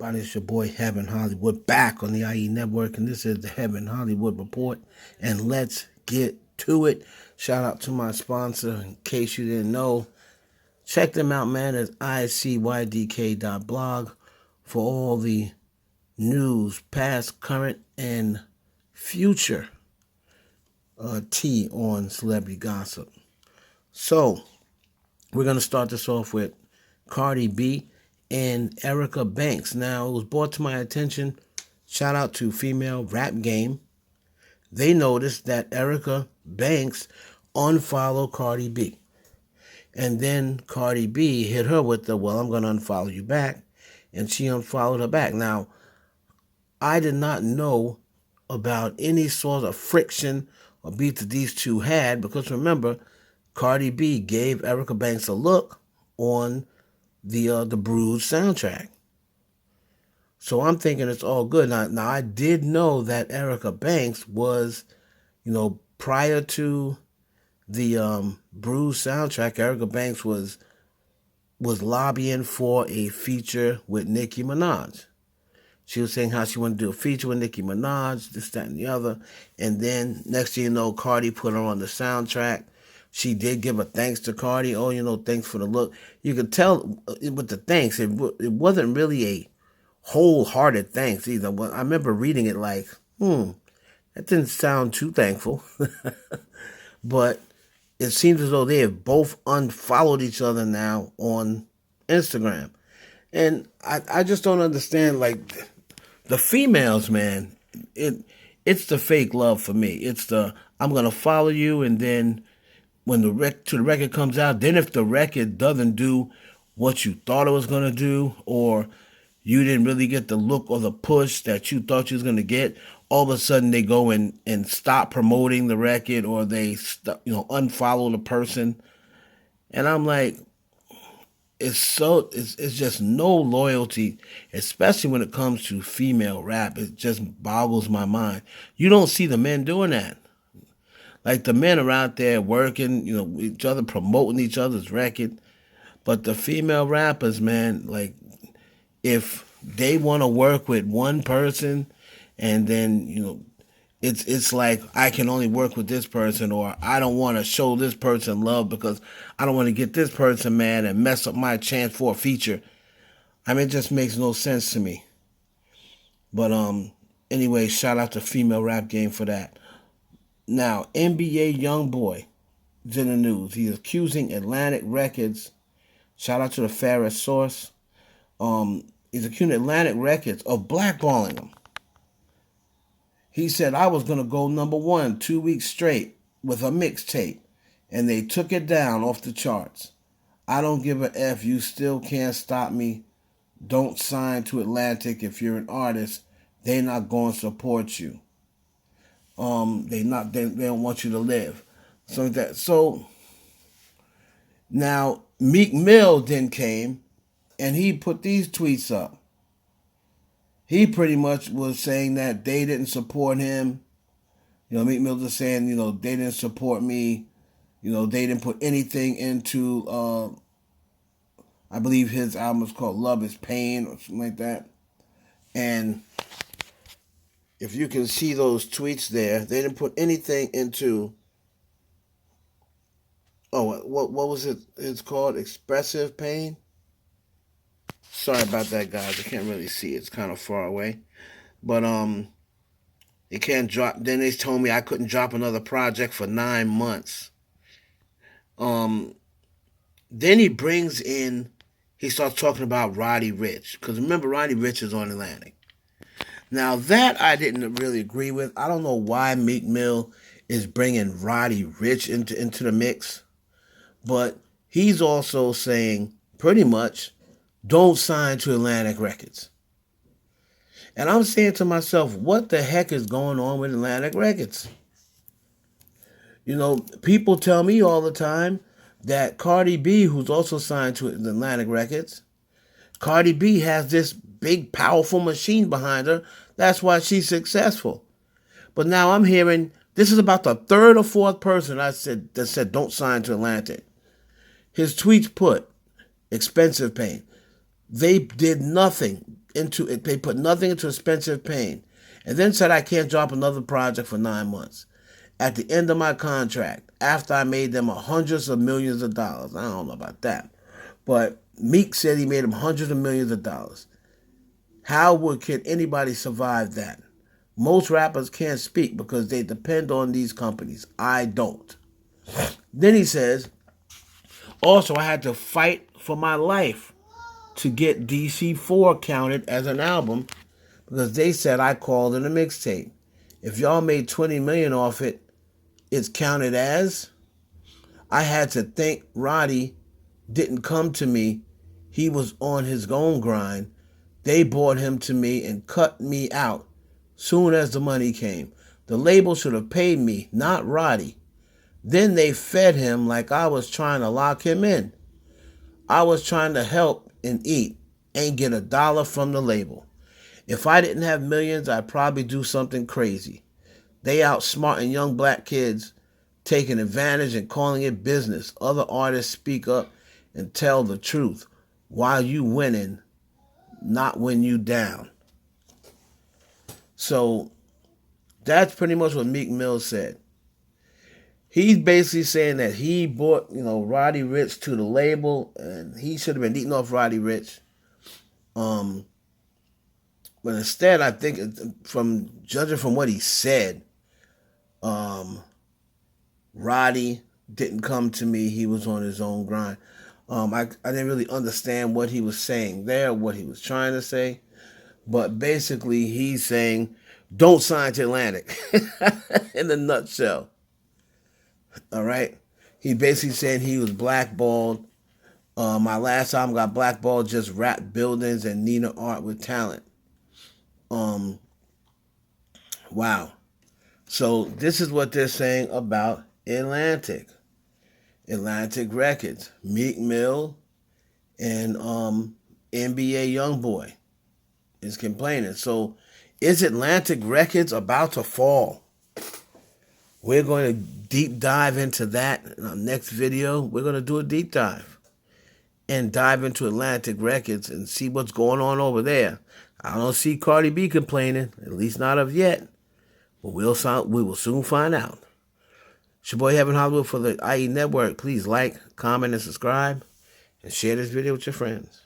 everybody? It's your boy Heaven Hollywood back on the IE Network, and this is the Heaven Hollywood Report. And let's get to it. Shout out to my sponsor, in case you didn't know. Check them out, man, at icydk.blog for all the news, past, current, and future tea on celebrity gossip. So, we're going to start this off with Cardi B and Erica Banks. Now, it was brought to my attention, shout out to Female Rap Game. They noticed that Erica Banks unfollowed Cardi B. And then Cardi B hit her with the, well, I'm going to unfollow you back. And she unfollowed her back. Now, I did not know about any sort of friction or beef that these two had, because remember, Cardi B gave Erica Banks a look on the Bruise soundtrack. So I'm thinking it's all good. Now I did know that Erica Banks was, prior to the Bruise soundtrack, Erica Banks was lobbying for a feature with Nicki Minaj. She was saying how she wanted to do a feature with Nicki Minaj, this, that, and the other. And then next thing you know, Cardi put her on the soundtrack. She did give a thanks to Cardi. Oh, thanks for the look. You could tell with the thanks, it wasn't really a wholehearted thanks either. I remember reading it like, that didn't sound too thankful. But it seems as though they have both unfollowed each other now on Instagram. And I just don't understand, like, the females, man, it's the fake love for me. It's the, I'm going to follow you, and then when the record comes out, then if the record doesn't do what you thought it was going to do, or you didn't really get the look or the push that you thought you was going to get, all of a sudden they go and stop promoting the record, or they unfollow the person. And I'm like, it's just no loyalty, especially when it comes to female rap. It just boggles my mind. You don't see the men doing that. Like, the men are out there working, each other, promoting each other's record. But the female rappers, man, like, if they want to work with one person, and then, it's like, I can only work with this person, or I don't want to show this person love because I don't want to get this person mad and mess up my chance for a feature. I mean, it just makes no sense to me. But anyway, shout out to Female Rap Game for that. Now, NBA Youngboy is in the news. He's accusing Atlantic Records. Shout out to the fairest source. He's accusing Atlantic Records of blackballing him. He said, I was going to go #1 2 weeks straight with a mixtape, and they took it down off the charts. I don't give a F. You still can't stop me. Don't sign to Atlantic if you're an artist. They're not going to support you. They don't want you to live. So now Meek Mill then came and he put these tweets up. He pretty much was saying that they didn't support him. Meek Mill was saying, they didn't support me. They didn't put anything into, I believe his album is called Love is Pain or something like that. And if you can see those tweets there, they didn't put anything into, what was it? It's called Expressive Pain. Sorry about that, guys. I can't really see. It's kind of far away. But it can't drop. Then they told me I couldn't drop another project for 9 months. Then he starts talking about Roddy Ricch. Because remember, Roddy Ricch is on Atlantic. Now, that I didn't really agree with. I don't know why Meek Mill is bringing Roddy Ricch into the mix. But he's also saying, pretty much, don't sign to Atlantic Records. And I'm saying to myself, what the heck is going on with Atlantic Records? People tell me all the time that Cardi B, who's also signed to Atlantic Records, Cardi B has this big, powerful machine behind her. That's why she's successful. But now I'm hearing, this is about the third or fourth person that said don't sign to Atlantic. His tweets put, Expensive Pain. They did nothing. into it. They put nothing into expensive pain, and then said I can't drop another project for 9 months. At the end of my contract, after I made them hundreds of millions of dollars, I don't know about that, but Meek said he made him hundreds of millions of dollars. Can anybody survive that? Most rappers can't speak because they depend on these companies. I don't. Then he says, also, I had to fight for my life to get DC4 counted as an album because they said I called it a mixtape. If y'all made 20 million off it, it's counted as. I had to think Roddy didn't come to me. He was on his own grind. They brought him to me and cut me out soon as the money came. The label should have paid me, not Roddy. Then they fed him like I was trying to lock him in. I was trying to help and eat, ain't get $1 from the label. If I didn't have millions, I'd probably do something crazy. They outsmarting young black kids, taking advantage and calling it business. Other artists speak up and tell the truth while you winning, not when you down. So that's pretty much what Meek Mill said. He's basically saying that he brought, Roddy Ricch to the label, and he should have been eating off Roddy Ricch. But instead, I think, from judging from what he said, Roddy didn't come to me. He was on his own grind. I didn't really understand what he was saying there, what he was trying to say. But basically, he's saying, don't sign to Atlantic in a nutshell. All right? He basically saying he was blackballed. My last album got blackballed, just rap buildings and Nina art with talent. Wow. So this is what they're saying about Atlantic. Atlantic Records, Meek Mill, and NBA Youngboy is complaining. So is Atlantic Records about to fall? We're going to deep dive into that in our next video. We're going to do a deep dive and dive into Atlantic Records and see what's going on over there. I don't see Cardi B complaining, at least not of yet. But we will soon find out. It's your boy Heaven Hollywood for the IE Network. Please like, comment, and subscribe. And share this video with your friends.